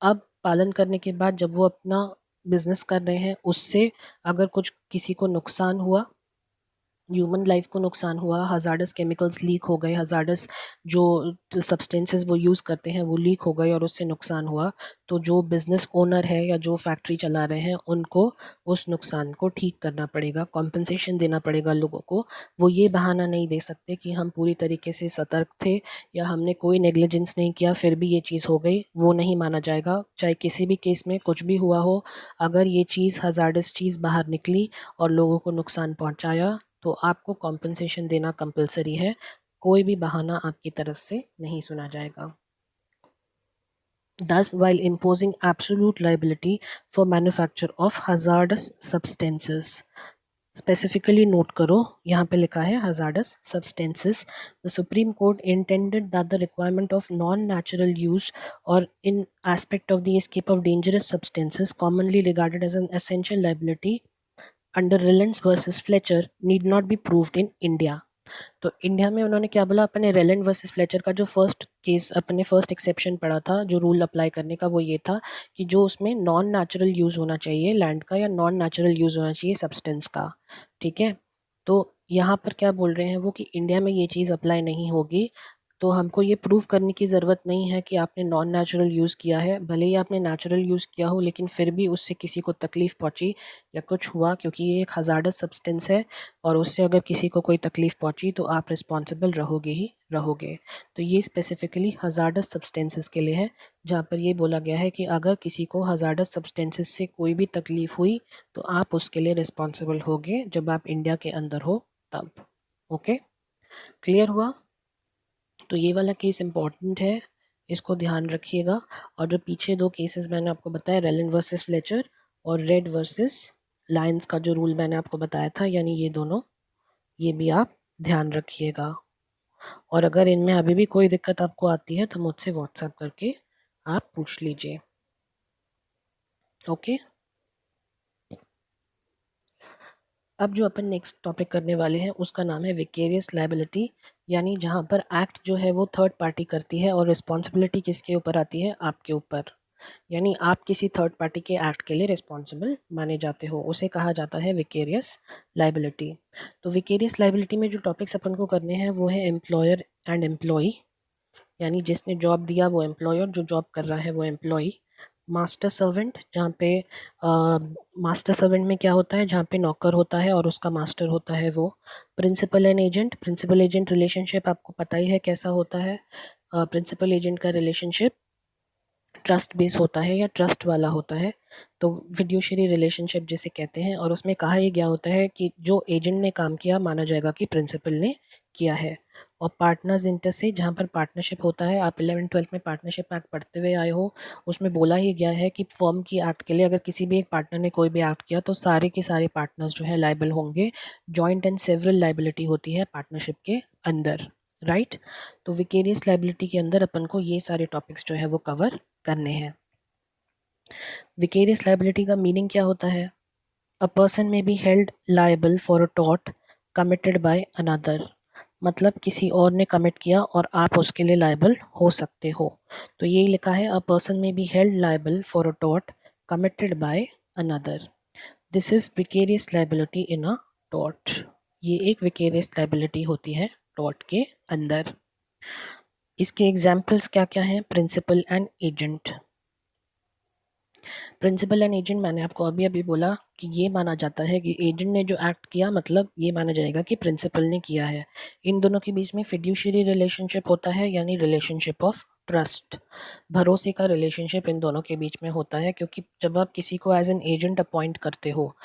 अब पालन करने के बाद जब वो अपना बिज़नेस कर रहे हैं उससे अगर कुछ किसी को नुकसान हुआ, ह्यूमन लाइफ को नुकसान हुआ, हज़ार्डस केमिकल्स लीक हो गए, हज़ार्डस जो सब्सटेंसेस वो यूज़ करते हैं वो लीक हो गए और उससे नुकसान हुआ, तो जो बिज़नेस ओनर है या जो फैक्ट्री चला रहे हैं उनको उस नुकसान को ठीक करना पड़ेगा, कॉम्पनसेशन देना पड़ेगा लोगों को। वो ये बहाना नहीं दे सकते कि हम पूरी तरीके से सतर्क थे या हमने कोई नेग्लिजेंस नहीं किया फिर भी ये चीज़ हो गई, वो नहीं माना जाएगा। चाहे किसी भी केस में कुछ भी हुआ हो, अगर ये चीज़ हज़ार्डस चीज़ बाहर निकली और लोगों को नुकसान पहुंचाया तो आपको कॉम्पनसेशन देना कंपलसरी है। कोई भी बहाना आपकी तरफ से नहीं सुना जाएगा। Thus, while imposing absolute liability for manufacture of hazardous substances, specifically note करो, यहाँ पे लिखा है hazardous substances, the Supreme Court intended that the requirement of non-natural use or in aspect of the escape of dangerous substances commonly regarded as an essential liability under Reliance versus Fletcher need not be proved in India। तो India में उन्होंने क्या बोला, अपने Rylan versus Fletcher का जो first case, अपने first exception पड़ा था जो रूल अप्लाई करने का, वो ये था कि जो उसमें नॉन नेचुरल यूज़ होना चाहिए लैंड का या नॉन नेचुरल यूज़ होना चाहिए सब्सटेंस का। ठीक है, तो यहाँ पर क्या बोल रहे हैं वो कि इंडिया में ये चीज़ अप्लाई नहीं होगी, तो हमको ये प्रूव करने की ज़रूरत नहीं है कि आपने नॉन नेचुरल यूज़ किया है। भले ही आपने नेचुरल यूज़ किया हो लेकिन फिर भी उससे किसी को तकलीफ़ पहुँची या कुछ हुआ, क्योंकि ये एक हज़ार्डस सब्सटेंस है और उससे अगर किसी को कोई तकलीफ़ पहुँची तो आप रिस्पॉन्सिबल रहोगे ही रहोगे। तो ये स्पेसिफ़िकली हज़ार्डस सब्सटेंसेस के लिए है, जहाँ पर ये बोला गया है कि अगर किसी को हज़ार्डस सब्सटेंसेस से कोई भी तकलीफ़ हुई तो आप उसके लिए रिस्पॉन्सिबल होगे जब आप इंडिया के अंदर हो तब। ओके, क्लियर हुआ? तो ये वाला केस इम्पॉर्टेंट है, इसको ध्यान रखिएगा। और जो पीछे दो केसेस मैंने आपको बताया, रेलन वर्सेस फ्लेचर और रेड वर्सेस लायंस का जो रूल मैंने आपको बताया था, यानी ये दोनों, ये भी आप ध्यान रखिएगा। और अगर इनमें अभी भी कोई दिक्कत आपको आती है तो मुझसे व्हाट्सएप करके आप पूछ लीजिए। ओके, अब जो अपन नेक्स्ट टॉपिक करने वाले हैं उसका नाम है विकेरियस लायबिलिटी, यानी जहाँ पर एक्ट जो है वो थर्ड पार्टी करती है और रिस्पॉन्सिबिलिटी किसके ऊपर आती है, आपके ऊपर। यानी आप किसी थर्ड पार्टी के एक्ट के लिए रिस्पॉन्सिबल माने जाते हो, उसे कहा जाता है विकेरियस लायबिलिटी। तो विकेरियस लायबिलिटी में जो टॉपिक्स अपन को करने हैं वो है एम्प्लॉयर एंड एम्प्लॉई, यानी जिसने जॉब दिया वो एम्प्लॉयर, जो जॉब कर रहा है वो एम्प्लॉई। मास्टर सर्वेंट, जहाँ पे मास्टर सर्वेंट में क्या होता है, जहाँ पे नौकर होता है और उसका मास्टर होता है वो। Principal and agent, principal agent relationship आपको पता ही है कैसा होता है। प्रिंसिपल एजेंट का रिलेशनशिप ट्रस्ट बेस होता है या ट्रस्ट वाला होता है, तो फिड्यूशियरी रिलेशनशिप जिसे कहते हैं। और उसमें कहा यह गया होता है कि जो एजेंट ने काम किया माना जाएगा कि प्रिंसिपल ने किया है। और पार्टनर्स इंटर से, जहाँ पर पार्टनरशिप होता है, आप 11th-12th में पार्टनरशिप एक्ट पढ़ते हुए आए हो, उसमें बोला ही गया है कि फर्म की एक्ट के लिए अगर किसी भी एक पार्टनर ने कोई भी एक्ट किया तो सारे के सारे पार्टनर्स जो है लाइबल होंगे। जॉइंट एंड सेवरल लाइबिलिटी होती है पार्टनरशिप के अंदर, राइट। तो विकेरियस लाइबिलिटी के अंदर अपन को ये सारे टॉपिक्स जो है वो कवर करने हैं। विकेरियस लाइबिलिटी का मीनिंग क्या होता है? अ पर्सन में be held liable for a tort committed by another, मतलब किसी और ने कमिट किया और आप उसके लिए लायबल हो सकते हो। तो यही लिखा है, अ पर्सन में be held liable for a tort committed by another. This is vicarious liability in a tort. ये एक विकेरियस लायबिलिटी होती है टॉर्ट के अंदर। इसके एग्जाम्पल्स क्या क्या हैं? Principal and agent. Principal and agent मैंने आपको अभी अभी बोला कि ये माना जाता है कि एजेंट ने जो एक्ट किया, मतलब ये माना जाएगा कि प्रिंसिपल ने किया है। इन दोनों के बीच में फिड्यूशियरी रिलेशनशिप होता है, यानी रिलेशनशिप ऑफ ट्रस्ट, भरोसे का रिलेशनशिप इन दोनों के बीच में होता है, क्योंकि जब आप किसी को एज एन एजेंट अपॉइंट करते हो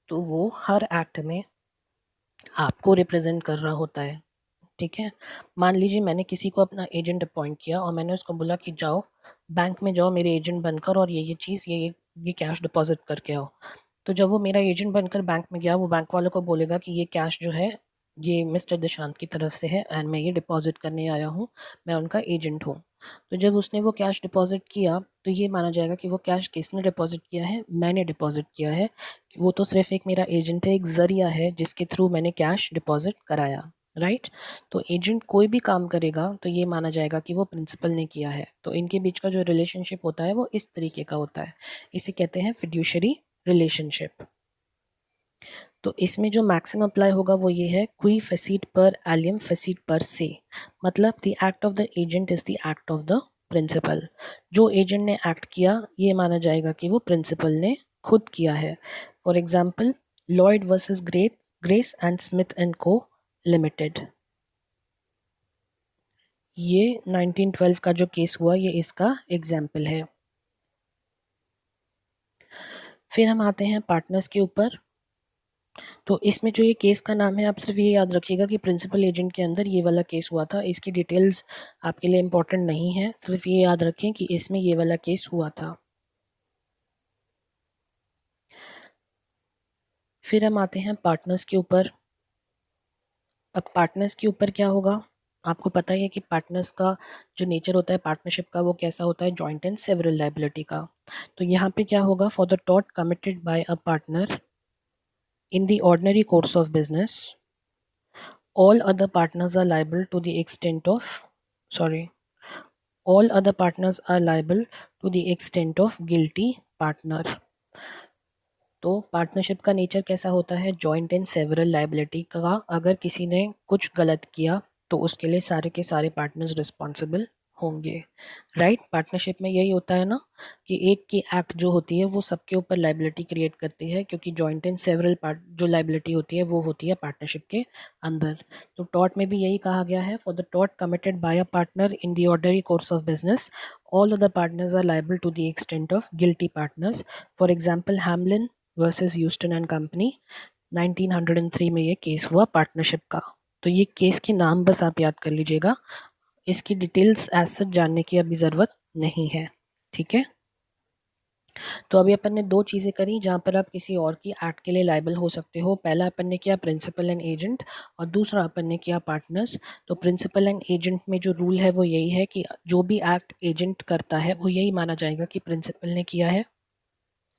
तो वो हर एक्ट में आपको रिप्रेजेंट कर रहा होता है। ठीक है, मान लीजिए मैंने किसी को अपना एजेंट अपॉइंट किया और मैंने उसको बोला कि जाओ बैंक में जाओ मेरे एजेंट बनकर और ये चीज़ ये कैश डिपॉजिट करके आओ। तो जब वो मेरा एजेंट बनकर बैंक में गया, वो बैंक वालों को बोलेगा कि ये कैश जो है ये मिस्टर दिशांत की तरफ से है एंड मैं ये डिपॉजिट करने आया हूँ, मैं उनका एजेंट हूँ। तो जब उसने वो कैश डिपॉजिट किया तो ये माना जाएगा कि वो कैश किसने डिपॉजिट किया है, मैंने डिपॉजिट किया है। वो तो सिर्फ एक मेरा एजेंट है, एक ज़रिया है जिसके थ्रू मैंने कैश डिपॉजिट कराया, राइट। तो एजेंट कोई भी काम करेगा तो ये माना जाएगा कि वो प्रिंसिपल ने किया है। तो इनके बीच का जो रिलेशनशिप होता है वो इस तरीके का होता है, इसे कहते हैं फिड्यूशरी रिलेशनशिप। तो इसमें जो मैक्सिमम अप्लाई होगा वो ये है, क्वी फेसिट पर एलियम फेसिट पर से, मतलब the act of the agent is the act of the principal. जो एजेंट ने एक्ट किया ये माना जाएगा कि वो प्रिंसिपल ने खुद किया है। For example, Lloyd versus grace and Smith and को लिमिटेड, ये 1912 का जो केस हुआ ये इसका एग्जाम्पल है। फिर हम आते हैं पार्टनर्स के ऊपर। तो इसमें जो ये केस का नाम है, आप सिर्फ ये याद रखिएगा कि प्रिंसिपल एजेंट के अंदर ये वाला केस हुआ था। इसकी डिटेल्स आपके लिए इम्पोर्टेंट नहीं है, सिर्फ ये याद रखें कि इसमें ये वाला केस हुआ था। फिर हम आते हैं पार्टनर्स के ऊपर। अब पार्टनर्स के ऊपर क्या होगा, आपको पता ही है कि पार्टनर्स का जो नेचर होता है पार्टनरशिप का वो कैसा होता है, जॉइंट एंड सेवरल लायबिलिटी का। तो यहाँ पे क्या होगा, फॉर द टॉट committed by a partner in the ordinary course of business, all other partners are liable to the extent of, sorry, all other partners are liable to the extent of guilty partner। तो partnership का nature कैसा होता है, joint and several liability का। अगर किसी ने कुछ गलत किया तो उसके लिए सारे के सारे पार्टनर्स रिस्पॉन्सिबल होंगे, राइट। पार्टनरशिप में यही होता है ना कि एक की एक्ट जो होती है वो सबके ऊपर लायबिलिटी क्रिएट करती है, क्योंकि जॉइंट एंड सेवरल पार्ट जो लायबिलिटी होती है वो होती है पार्टनरशिप के अंदर। तो टॉट में भी यही कहा गया है, फॉर द टॉट committed by a partner in the ordinary course of business, all other partners are liable to the extent of guilty partners. For example, Hamlyn versus Houston and company, 1903 में ये case हुआ partnership का। तो ये case के नाम बस आप याद कर लीजिएगा, इसकी डिटेल्स एज सच जानने की अभी ज़रूरत नहीं है, ठीक है। तो अभी अपन ने दो चीज़ें करी जहाँ पर आप किसी और की एक्ट के लिए लायबल हो सकते हो। पहला अपन ने किया प्रिंसिपल एंड एजेंट, और दूसरा अपन ने किया पार्टनर्स। तो प्रिंसिपल एंड एजेंट में जो रूल है वो यही है कि जो भी एक्ट एजेंट करता है वो यही माना जाएगा कि प्रिंसिपल ने किया है।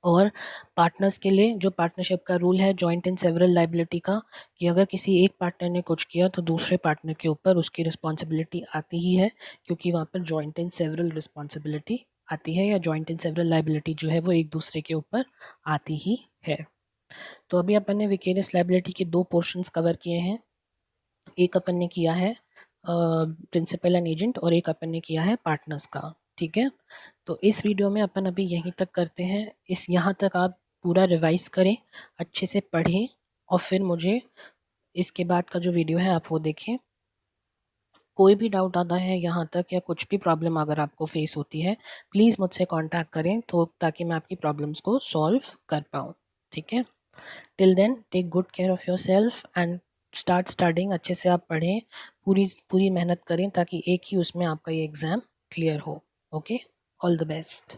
और पार्टनर्स के लिए जो पार्टनरशिप का रूल है जॉइंट एंड सेवरल लायबिलिटी का, कि अगर किसी एक पार्टनर ने कुछ किया तो दूसरे पार्टनर के ऊपर उसकी रिस्पॉन्सिबिलिटी आती ही है, क्योंकि वहाँ पर जॉइंट एंड सेवरल रिस्पॉन्सिबिलिटी आती है, या जॉइंट एंड सेवरल लायबिलिटी जो है वो एक दूसरे के ऊपर आती ही है। तो अभी अपन ने विकेरियस लायबिलिटी के दो पोर्शंस कवर किए हैं, एक अपन ने किया है प्रिंसिपल एंड एजेंट और एक अपन ने किया है पार्टनर्स का, ठीक है। तो इस वीडियो में अपन अभी यहीं तक करते हैं, इस यहाँ तक आप पूरा रिवाइज करें, अच्छे से पढ़ें, और फिर मुझे इसके बाद का जो वीडियो है आप वो देखें। कोई भी डाउट आता है यहाँ तक या कुछ भी प्रॉब्लम अगर आपको फेस होती है, प्लीज़ मुझसे कांटेक्ट करें तो ताकि मैं आपकी प्रॉब्लम्स को सॉल्व कर पाऊँ, ठीक है। Till then take good care of yourself and start studying. अच्छे से आप पढ़ें, पूरी पूरी मेहनत करें ताकि एक ही उसमें आपका ये एग्ज़ाम क्लियर हो। Okay, all the best.